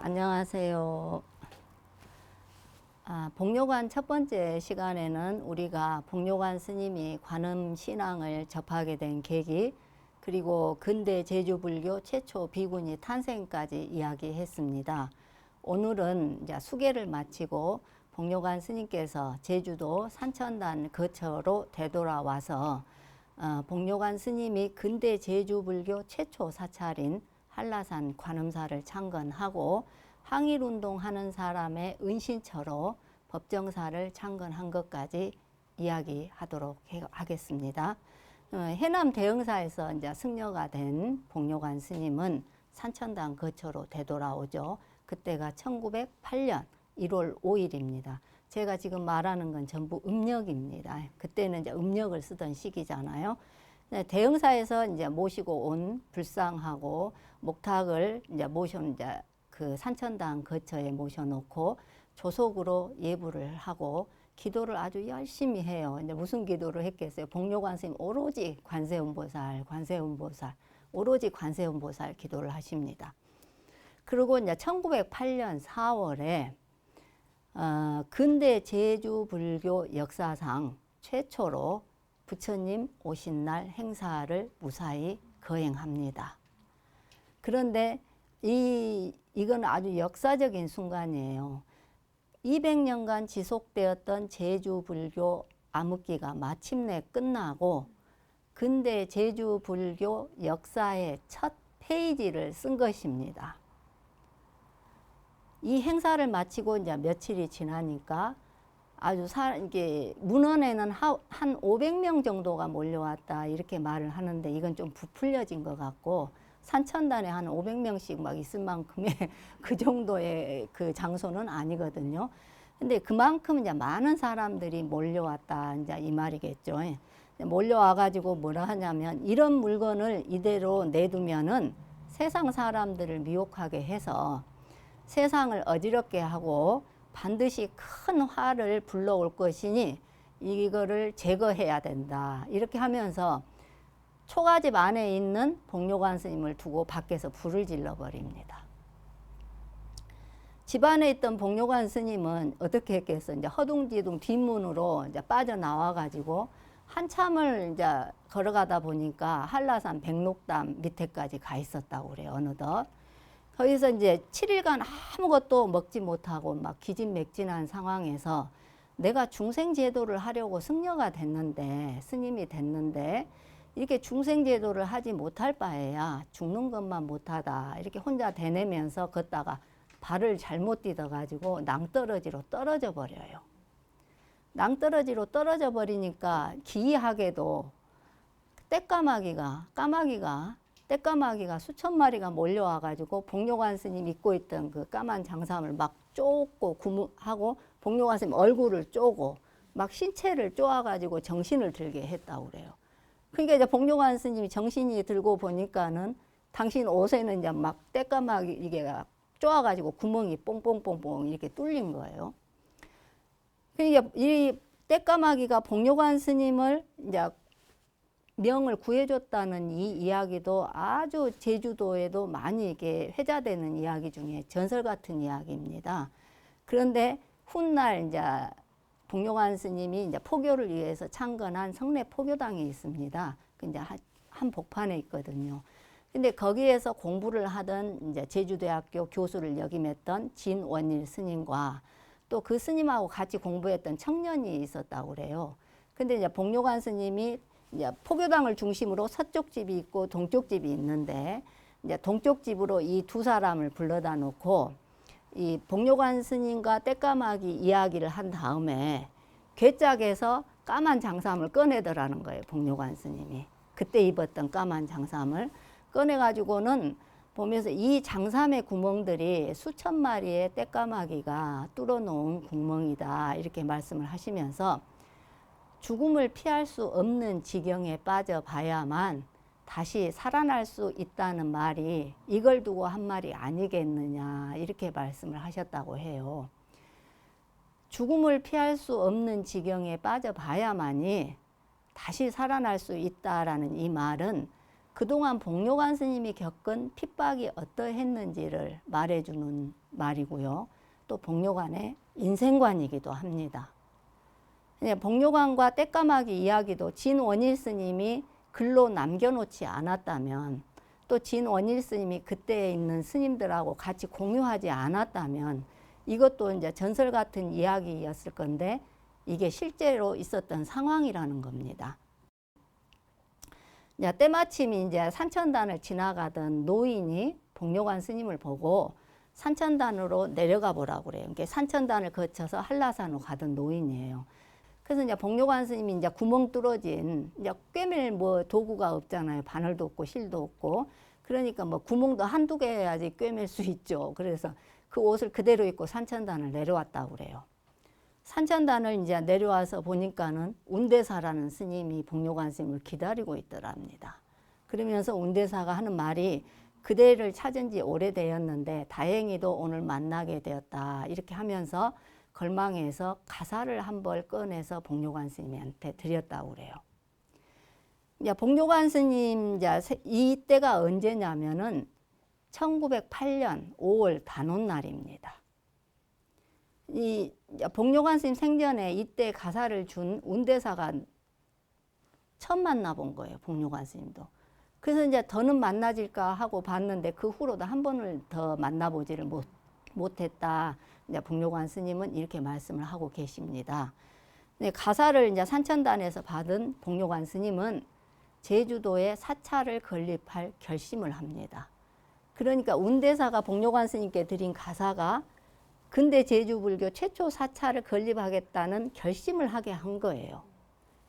안녕하세요. 복료관 첫 번째 시간에는 우리가 복료관 스님이 관음 신앙을 접하게 된 계기, 그리고 근대 제주불교 최초 비구니 탄생까지 이야기했습니다. 오늘은 이제 수계를 마치고 복료관 스님께서 제주도 산천단 거처로 되돌아와서 복료관 스님이 근대 제주불교 최초 사찰인 한라산 관음사를 창건하고 항일운동하는 사람의 은신처로 법정사를 창건한 것까지 이야기하도록 하겠습니다. 해남 대흥사에서 이제 승려가 된 복료관 스님은 산천당 거처로 되돌아오죠. 그때가 1908년 1월 5일입니다. 제가 지금 말하는 건 전부 음력입니다. 그때는 이제 음력을 쓰던 시기잖아요. 대흥사에서 이제 모시고 온 불상하고 목탁을 이제 이제 그 산천당 거처에 모셔놓고 조속으로 예불을 하고 기도를 아주 열심히 해요. 이제 무슨 기도를 했겠어요? 복료관 스님 오로지 관세음보살, 관세음보살, 오로지 관세음보살 기도를 하십니다. 그리고 이제 1908년 4월에 근대 제주불교 역사상 최초로 부처님 오신 날 행사를 무사히 거행합니다. 그런데 이건 아주 역사적인 순간이에요. 200년간 지속되었던 제주불교 암흑기가 마침내 끝나고 근대 제주불교 역사의 첫 페이지를 쓴 것입니다. 이 행사를 마치고 이제 며칠이 지나니까 아주 이게 문헌에는 한 500명 정도가 몰려왔다 이렇게 말을 하는데 이건 좀 부풀려진 것 같고 산천단에 한 500명씩 막 있을 만큼의 그 정도의 그 장소는 아니거든요. 근데 그만큼 이제 많은 사람들이 몰려왔다 이제 이 말이겠죠. 몰려와 가지고 뭐라 하냐면 이런 물건을 이대로 내두면은 세상 사람들을 미혹하게 해서 세상을 어지럽게 하고 반드시 큰 화를 불러올 것이니 이거를 제거해야 된다. 이렇게 하면서 초가집 안에 있는 복료관 스님을 두고 밖에서 불을 질러 버립니다. 집 안에 있던 복료관 스님은 어떻게 했겠어? 이제 허둥지둥 뒷문으로 이제 빠져나와 가지고 한참을 이제 걸어가다 보니까 한라산 백록담 밑에까지 가 있었다고 그래요. 어느덧. 거기서 이제 7일간 아무것도 먹지 못하고 막 기진맥진한 상황에서 내가 중생제도를 하려고 승려가 됐는데, 스님이 됐는데, 이렇게 중생제도를 하지 못할 바에야 죽는 것만 못하다. 이렇게 혼자 대내면서 걷다가 발을 잘못 디뎌가지고 낭떠러지로 떨어져 버려요. 낭떠러지로 떨어져 버리니까 기이하게도 떼까마귀가 수천 마리가 몰려와가지고 복료관 스님 입고 있던 그 까만 장삼을 막 쪼고 하고 복료관 스님 얼굴을 쪼고 막 신체를 쪼아가지고 정신을 들게 했다고 그래요. 그러니까 이제 복료관 스님이 정신이 들고 보니까는 당신 옷에는 이제 막 떼까마귀가 쪼아가지고 구멍이 뽕뽕뽕뽕 이렇게 뚫린 거예요. 그러니까 이 떼까마귀가 복료관 스님을 이제 명을 구해줬다는 이 이야기도 아주 제주도에도 많이 이게 회자되는 이야기 중에 전설 같은 이야기입니다. 그런데 훗날 이제 복료관 스님이 이제 포교를 위해서 창건한 성내 포교당이 있습니다. 이제 한 복판에 있거든요. 근데 거기에서 공부를 하던 이제 제주대학교 교수를 역임했던 진원일 스님과 또 그 스님하고 같이 공부했던 청년이 있었다고 그래요. 근데 이제 복료관 스님이 이제 포교당을 중심으로 서쪽 집이 있고 동쪽 집이 있는데 이제 동쪽 집으로 이 두 사람을 불러다 놓고 이 복료관 스님과 떼까마귀 이야기를 한 다음에 괴짝에서 까만 장삼을 꺼내더라는 거예요. 복료관 스님이 그때 입었던 까만 장삼을 꺼내가지고는 보면서 이 장삼의 구멍들이 수천 마리의 떼까마귀가 뚫어놓은 구멍이다 이렇게 말씀을 하시면서 죽음을 피할 수 없는 지경에 빠져봐야만 다시 살아날 수 있다는 말이 이걸 두고 한 말이 아니겠느냐 이렇게 말씀을 하셨다고 해요. 죽음을 피할 수 없는 지경에 빠져봐야만이 다시 살아날 수 있다라는 이 말은 그동안 복료관 스님이 겪은 핍박이 어떠했는지를 말해주는 말이고요. 또 복료관의 인생관이기도 합니다. 복료관과 떼까마귀 이야기도 진원일 스님이 글로 남겨놓지 않았다면, 또 진원일 스님이 그때 있는 스님들하고 같이 공유하지 않았다면 이것도 이제 전설 같은 이야기였을 건데 이게 실제로 있었던 상황이라는 겁니다. 때마침 이제 산천단을 지나가던 노인이 복료관 스님을 보고 산천단으로 내려가 보라고 그래요. 그러니까 산천단을 거쳐서 한라산으로 가던 노인이에요. 그래서 이제 복료관 스님이 이제 구멍 뚫어진 이제 꿰맬 뭐 도구가 없잖아요. 바늘도 없고 실도 없고. 그러니까 뭐 구멍도 한두 개 해야지 꿰맬 수 있죠. 그래서 그 옷을 그대로 입고 산천단을 내려왔다고 그래요. 산천단을 이제 내려와서 보니까는 운대사라는 스님이 복료관 스님을 기다리고 있더랍니다. 그러면서 운대사가 하는 말이 그대를 찾은 지 오래되었는데 다행히도 오늘 만나게 되었다. 이렇게 하면서 걸망에서 가사를 한 벌 꺼내서 복료관 스님한테 드렸다고 그래요. 이제 복료관 스님 이때가 언제냐면은 1908년 5월 단오날입니다. 이 복료관 스님 생전에 이때 가사를 준 운대사가 처음 만나본 거예요. 복료관 스님도. 그래서 이제 더는 만나질까 하고 봤는데 그 후로도 한 번을 더 만나보지를 못했다. 이제 복료관 스님은 이렇게 말씀을 하고 계십니다. 가사를 이제 산천단에서 받은 복료관 스님은 제주도에 사찰을 건립할 결심을 합니다. 그러니까 운대사가 복료관 스님께 드린 가사가 근대 제주불교 최초 사찰을 건립하겠다는 결심을 하게 한 거예요.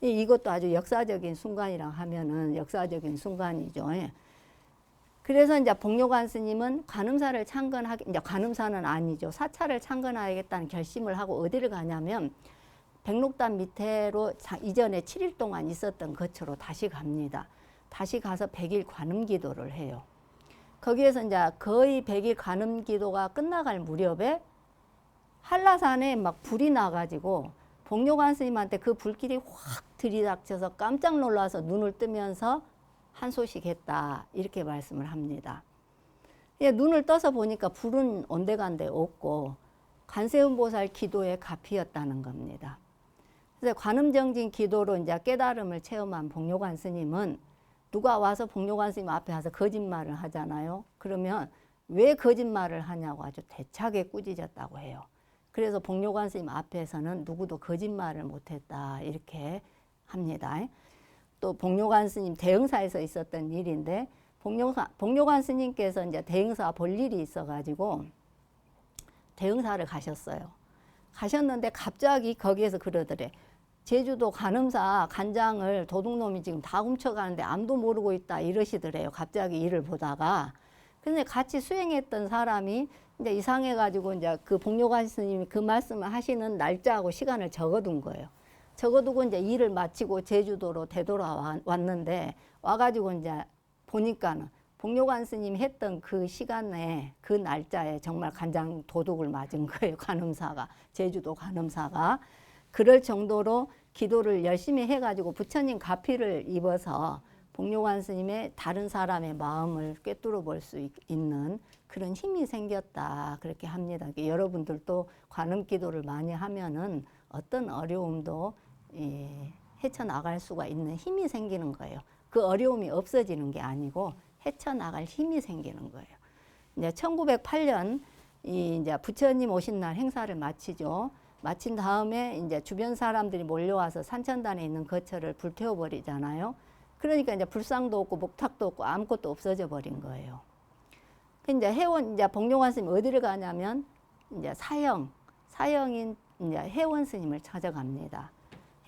이것도 아주 역사적인 순간이라 하면은 역사적인 순간이죠. 그래서 이제 복료관 스님은 관음사를 이제 관음사는 아니죠. 사찰을 창건하겠다는 결심을 하고 어디를 가냐면 백록담 밑으로 이전에 7일 동안 있었던 거처로 다시 갑니다. 다시 가서 100일 관음 기도를 해요. 거기에서 이제 거의 100일 관음 기도가 끝나갈 무렵에 한라산에 막 불이 나가지고 복료관 스님한테 그 불길이 확 들이닥쳐서 깜짝 놀라서 눈을 뜨면서 한 소식 했다. 이렇게 말씀을 합니다. 눈을 떠서 보니까 불은 온데간데 없고 관세음보살 기도의 가피였다는 겁니다. 그래서 관음정진 기도로 이제 깨달음을 체험한 복료관 스님은 누가 와서 복료관 스님 앞에 와서 거짓말을 하잖아요. 그러면 왜 거짓말을 하냐고 아주 대차게 꾸짖었다고 해요. 그래서 복료관 스님 앞에서는 누구도 거짓말을 못했다 이렇게 합니다. 또 복료관 스님 대흥사에서 있었던 일인데 복료관 스님께서 이제 대흥사 볼 일이 있어가지고 대흥사를 가셨어요. 가셨는데 갑자기 거기에서 그러더래. 제주도 관음사 간장을 도둑놈이 지금 다 훔쳐가는데 아무도 모르고 있다 이러시더래요. 갑자기 일을 보다가. 근데 같이 수행했던 사람이 이제 이상해가지고 이제 그 복료관 스님이 그 말씀을 하시는 날짜하고 시간을 적어둔 거예요. 적어두고 이제 일을 마치고 제주도로 되돌아왔는데 와가지고 이제 보니까는 복료관 스님이 했던 그 시간에 그 날짜에 정말 간장 도둑을 맞은 거예요. 관음사가 제주도 관음사가 그럴 정도로 기도를 열심히 해가지고 부처님 가피를 입어서 복료관 스님의 다른 사람의 마음을 꿰뚫어 볼 수 있는 그런 힘이 생겼다 그렇게 합니다. 여러분들도 관음 기도를 많이 하면은 어떤 어려움도 헤쳐나갈 수가 있는 힘이 생기는 거예요. 그 어려움이 없어지는 게 아니고 헤쳐나갈 힘이 생기는 거예요. 이제 1908년 이제 부처님 오신 날 행사를 마치죠. 마친 다음에 이제 주변 사람들이 몰려와서 산천단에 있는 거처를 불태워 버리잖아요. 그러니까 이제 불상도 없고 목탁도 없고 아무것도 없어져 버린 거예요. 이제 이제 복료관 스님 어디를 가냐면 이제 사형인 이제 해원 스님을 찾아갑니다.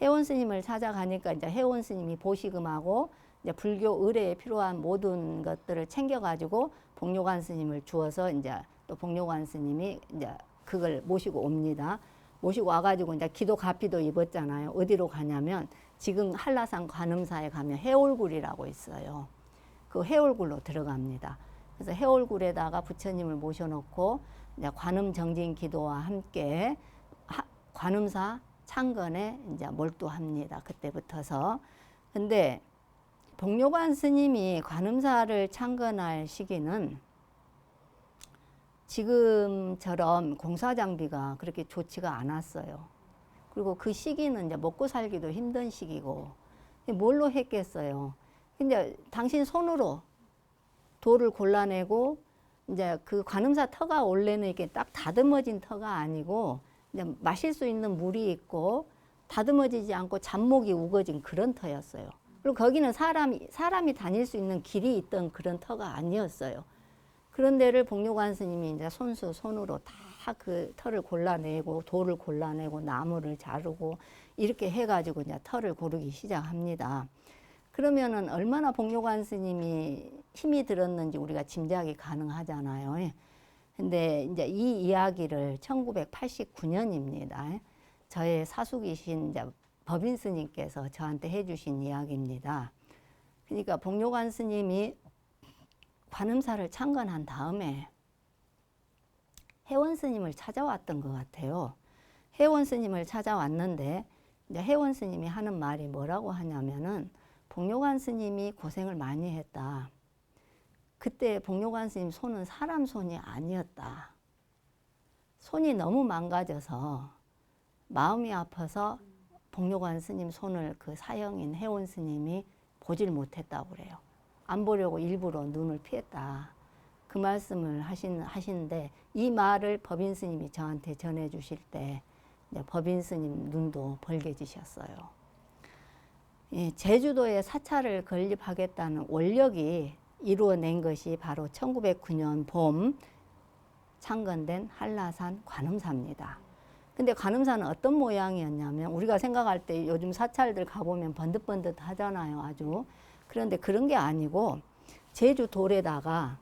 해원 스님을 찾아가니까 이제 해원 스님이 보시금하고 이제 불교 의례에 필요한 모든 것들을 챙겨가지고 복료관 스님을 주어서 이제 또 복료관 스님이 이제 그걸 모시고 옵니다. 모시고 와가지고 이제 기도 가피도 입었잖아요. 어디로 가냐면 지금 한라산 관음사에 가면 해올굴이라고 있어요. 그 해올굴로 들어갑니다. 그래서 해올굴에다가 부처님을 모셔놓고 이제 관음 정진 기도와 함께 관음사 창건에 이제 몰두합니다. 그때부터서. 근데 복료관 스님이 관음사를 창건할 시기는 지금처럼 공사 장비가 그렇게 좋지가 않았어요. 그리고 그 시기는 이제 먹고 살기도 힘든 시기고 뭘로 했겠어요. 근데 당신 손으로 돌을 골라내고 이제 그 관음사 터가 원래는 이렇게 딱 다듬어진 터가 아니고 이제 마실 수 있는 물이 있고 다듬어지지 않고 잡목이 우거진 그런 터였어요. 그리고 거기는 사람이 다닐 수 있는 길이 있던 그런 터가 아니었어요. 그런 데를 복료관 스님이 이제 손으로 다 그 터를 골라내고 돌을 골라내고 나무를 자르고 이렇게 해가지고 이제 터를 고르기 시작합니다. 그러면은 얼마나 복료관 스님이 힘이 들었는지 우리가 짐작이 가능하잖아요. 근데 이제 이 이야기를 1989년입니다. 저의 사숙이신 이제 법인 스님께서 저한테 해주신 이야기입니다. 그러니까 복료관 스님이 관음사를 창건한 다음에 해원 스님을 찾아왔던 것 같아요. 해원 스님을 찾아왔는데 이제 해원 스님이 하는 말이 뭐라고 하냐면은 복료관 스님이 고생을 많이 했다. 그때 복료관 스님 손은 사람 손이 아니었다. 손이 너무 망가져서 마음이 아파서 복료관 스님 손을 그 사형인 해원 스님이 보질 못했다고 그래요. 안 보려고 일부러 눈을 피했다. 그 말씀을 하시는데 이 말을 법인 스님이 저한테 전해 주실 때 법인 스님 눈도 벌개지셨어요. 제주도에 사찰을 건립하겠다는 원력이 이루어낸 것이 바로 1909년 봄 창건된 한라산 관음사입니다. 근데 관음사는 어떤 모양이었냐면 우리가 생각할 때 요즘 사찰들 가보면 번듯번듯 하잖아요, 아주. 그런데 그런 게 아니고 제주 돌에다가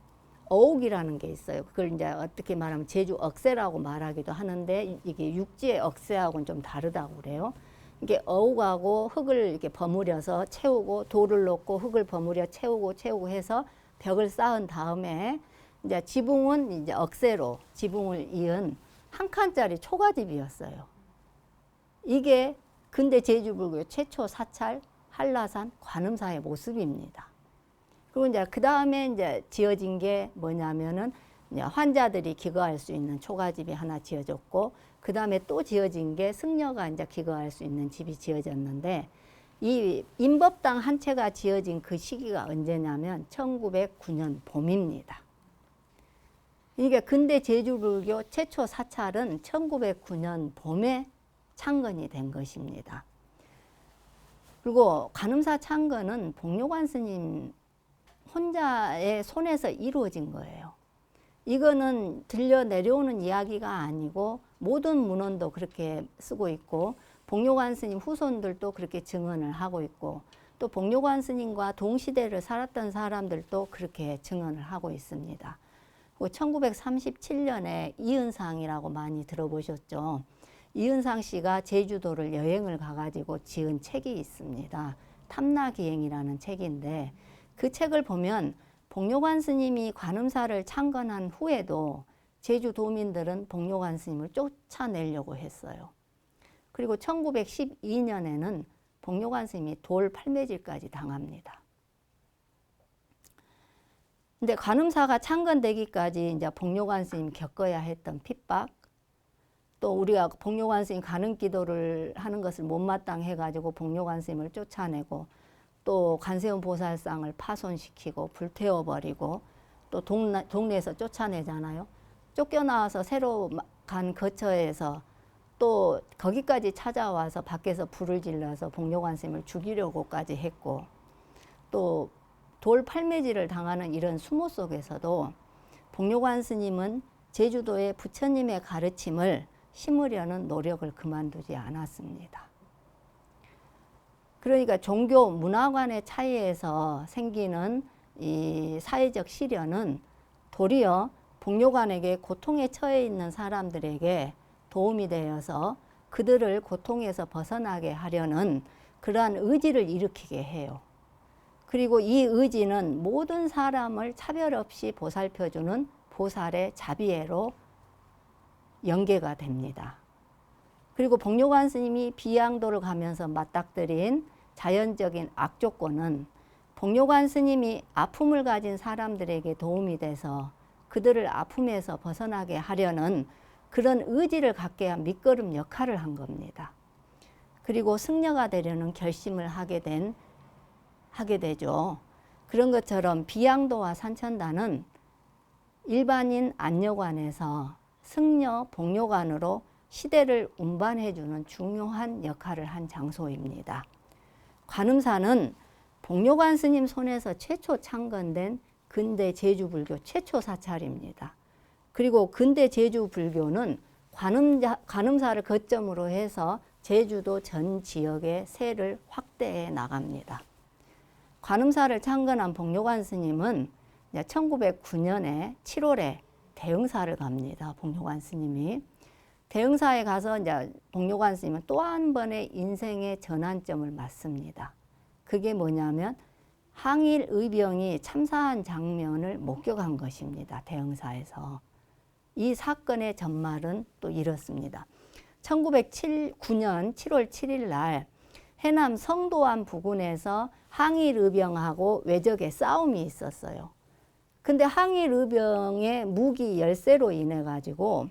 어옥이라는 게 있어요. 그걸 이제 어떻게 말하면 제주 억새라고 말하기도 하는데 이게 육지의 억새하고는 좀 다르다고 그래요. 이게 어옥하고 흙을 이렇게 버무려서 채우고 돌을 넣고 흙을 버무려 채우고 해서 벽을 쌓은 다음에 이제 지붕은 이제 억새로 지붕을 이은 한 칸짜리 초가집이었어요. 이게 근대 제주불교 최초 사찰 한라산 관음사의 모습입니다. 그리고 이제 그 다음에 이제 지어진 게 뭐냐면은 이제 환자들이 기거할 수 있는 초가집이 하나 지어졌고, 그 다음에 또 지어진 게 승려가 이제 기거할 수 있는 집이 지어졌는데, 이 임법당 한 채가 지어진 그 시기가 언제냐면 1909년 봄입니다. 이게 근대 제주불교 최초 사찰은 1909년 봄에 창건이 된 것입니다. 그리고 관음사 창건은 복료관 스님 혼자의 손에서 이루어진 거예요. 이거는 들려 내려오는 이야기가 아니고 모든 문헌도 그렇게 쓰고 있고 복료관 스님 후손들도 그렇게 증언을 하고 있고 또 복료관 스님과 동시대를 살았던 사람들도 그렇게 증언을 하고 있습니다. 1937년에 이은상이라고 많이 들어보셨죠? 이은상 씨가 제주도를 여행을 가가지고 지은 책이 있습니다. 탐나기행이라는 책인데 그 책을 보면 복료관 스님이 관음사를 창건한 후에도 제주도민들은 복료관 스님을 쫓아내려고 했어요. 그리고 1912년에는 복료관 스님이 돌 팔매질까지 당합니다. 근데 관음사가 창건되기까지 이제 복료관 스님 겪어야 했던 핍박, 또 우리가 복료관 스님 가는 기도를 하는 것을 못마땅해 가지고 복료관 스님을 쫓아내고 또 관세음 보살상을 파손시키고 불태워버리고 또 동네에서 쫓아내잖아요. 쫓겨나와서 새로 간 거처에서 또 거기까지 찾아와서 밖에서 불을 질러서 복료관 스님을 죽이려고까지 했고 또 돌 팔매질을 당하는 이런 수모 속에서도 복료관 스님은 제주도의 부처님의 가르침을 심으려는 노력을 그만두지 않았습니다. 그러니까 종교 문화관의 차이에서 생기는 이 사회적 시련은 도리어 복료관에게 고통에 처해 있는 사람들에게 도움이 되어서 그들을 고통에서 벗어나게 하려는 그러한 의지를 일으키게 해요. 그리고 이 의지는 모든 사람을 차별 없이 보살펴주는 보살의 자비애로 연계가 됩니다. 그리고 복료관 스님이 비양도를 가면서 맞닥뜨린 자연적인 악조건은 복료관 스님이 아픔을 가진 사람들에게 도움이 돼서 그들을 아픔에서 벗어나게 하려는 그런 의지를 갖게 한 밑거름 역할을 한 겁니다. 그리고 승려가 되려는 결심을 하게 되죠. 그런 것처럼 비양도와 산천단은 일반인 안력관에서 승려 복료관으로 시대를 운반해주는 중요한 역할을 한 장소입니다. 관음사는 복료관 스님 손에서 최초 창건된 근대 제주불교 최초 사찰입니다. 그리고 근대 제주불교는 관음사를 거점으로 해서 제주도 전 지역의 세를 확대해 나갑니다. 관음사를 창건한 복료관 스님은 1909년에 7월에 대흥사를 갑니다. 복료관 스님이. 대흥사에 가서 이제 복료관 스님은 또 한 번의 인생의 전환점을 맞습니다. 그게 뭐냐면 항일의병이 참사한 장면을 목격한 것입니다. 대흥사에서. 이 사건의 전말은 또 이렇습니다. 1909년 7월 7일 날 해남 성도안 부근에서 항일의병하고 외적의 싸움이 있었어요. 근데 항일의병의 무기 열세로 인해 가지고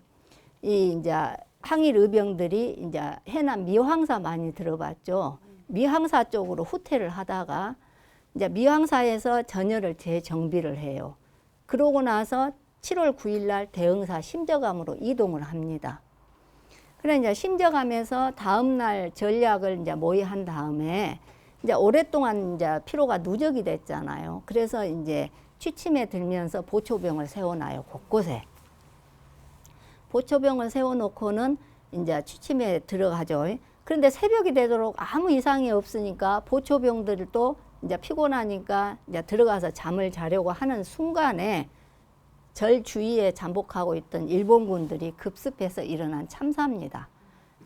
이제 항일의병들이 이제 해남 미황사 많이 들어봤죠. 미황사 쪽으로 후퇴를 하다가 이제 미황사에서 전열을 재정비를 해요. 그러고 나서 7월 9일 날 대흥사 심저감으로 이동을 합니다. 그래 이제 심저감에서 다음 날 전략을 이제 모의한 다음에 이제 오랫동안 이제 피로가 누적이 됐잖아요. 그래서 이제 취침에 들면서 보초병을 세워놔요. 곳곳에. 보초병을 세워놓고는 이제 취침에 들어가죠. 그런데 새벽이 되도록 아무 이상이 없으니까 보초병들도 이제 피곤하니까 이제 들어가서 잠을 자려고 하는 순간에 절 주위에 잠복하고 있던 일본군들이 급습해서 일어난 참사입니다.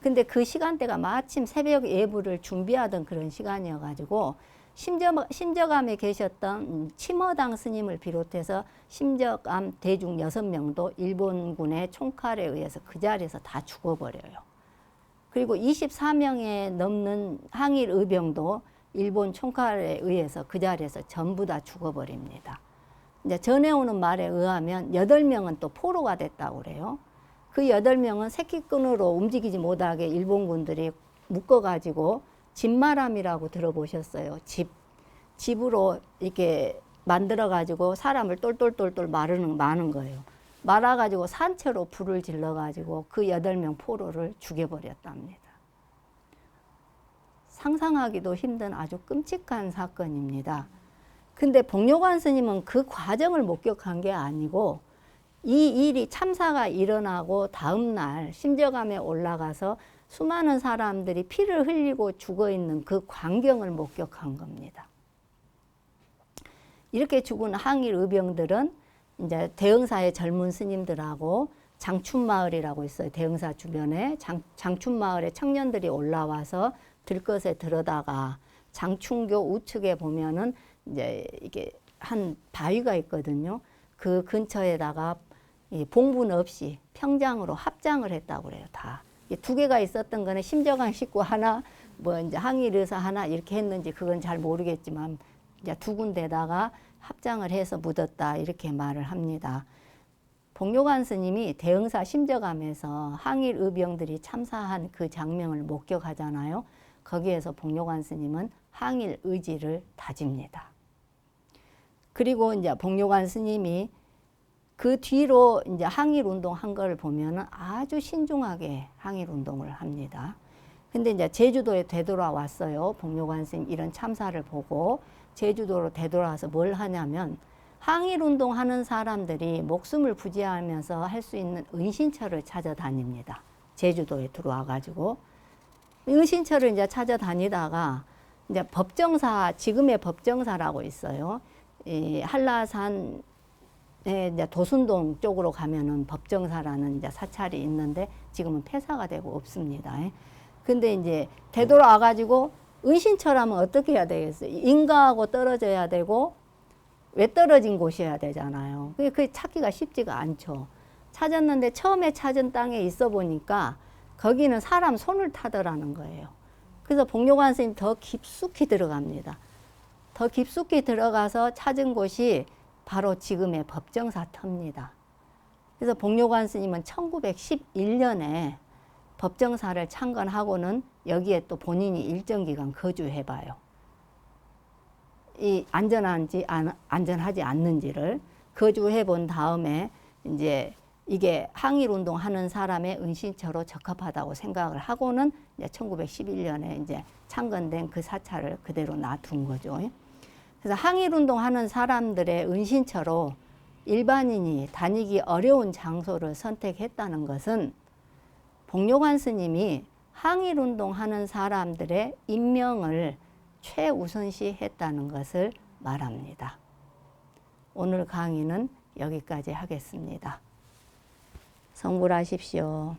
근데 그 시간대가 마침 새벽 예불을 준비하던 그런 시간이어가지고 심저감에 계셨던 침허당 스님을 비롯해서 심저감 대중 6명도 일본군의 총칼에 의해서 그 자리에서 다 죽어버려요. 그리고 24명에 넘는 항일 의병도 일본 총칼에 의해서 그 자리에서 전부 다 죽어버립니다. 이제 전해오는 말에 의하면 8명은 또 포로가 됐다고 그래요. 그 8명은 새끼끈으로 움직이지 못하게 일본군들이 묶어가지고 집마람이라고 들어보셨어요. 집으로 이렇게 만들어가지고 사람을 똘똘똘똘 마는 거예요. 말아가지고 산채로 불을 질러가지고 그 8명 포로를 죽여버렸답니다. 상상하기도 힘든 아주 끔찍한 사건입니다. 근데 복료관 스님은 그 과정을 목격한 게 아니고 이 일이 참사가 일어나고 다음 날 심저감에 올라가서 수많은 사람들이 피를 흘리고 죽어 있는 그 광경을 목격한 겁니다. 이렇게 죽은 항일 의병들은 이제 대흥사의 젊은 스님들하고 장춘마을이라고 있어요. 대흥사 주변에 장춘마을에 청년들이 올라와서 들것에 들어다가 장춘교 우측에 보면은 이제 이게 한 바위가 있거든요. 그 근처에다가 이 봉분 없이 평장으로 합장을 했다고 그래요. 다. 2개가 있었던 거는 심저강 식구 하나, 뭐 이제 항일의사 하나 이렇게 했는지 그건 잘 모르겠지만 이제 2군데다가 합장을 해서 묻었다 이렇게 말을 합니다. 복료관 스님이 대흥사 심저감에서 항일 의병들이 참사한 그 장면을 목격하잖아요. 거기에서 복료관 스님은 항일 의지를 다집니다. 그리고 이제 복료관 스님이 그 뒤로 이제 항일 운동 한 걸 보면은 아주 신중하게 항일 운동을 합니다. 근데 이제 제주도에 되돌아왔어요. 복료관 스님 이런 참사를 보고 제주도로 되돌아와서 뭘 하냐면 항일 운동 하는 사람들이 목숨을 부지하면서 할 수 있는 은신처를 찾아다닙니다. 제주도에 들어와가지고 은신처를 이제 찾아다니다가 이제 법정사, 지금의 법정사라고 있어요. 이 한라산에 이제 도순동 쪽으로 가면은 법정사라는 이제 사찰이 있는데 지금은 폐사가 되고 없습니다. 근데 이제 되돌아와가지고 은신처라면 어떻게 해야 되겠어요? 인가하고 떨어져야 되고 왜 떨어진 곳이어야 되잖아요. 그게 찾기가 쉽지가 않죠. 찾았는데 처음에 찾은 땅에 있어 보니까 거기는 사람 손을 타더라는 거예요. 그래서 복료관 스님 더 깊숙이 들어갑니다. 더 깊숙이 들어가서 찾은 곳이 바로 지금의 법정사 터입니다. 그래서 복료관 스님은 1911년에 법정사를 창건하고는 여기에 또 본인이 일정 기간 거주해봐요. 이 안전하지 않는지를 거주해 본 다음에 이제 이게 항일운동 하는 사람의 은신처로 적합하다고 생각을 하고는 이제 1911년에 이제 창건된 그 사찰을 그대로 놔둔 거죠. 그래서 항일운동 하는 사람들의 은신처로 일반인이 다니기 어려운 장소를 선택했다는 것은 복료관 스님이 항일운동 하는 사람들의 인명을 최우선시 했다는 것을 말합니다. 오늘 강의는 여기까지 하겠습니다. 성불하십시오.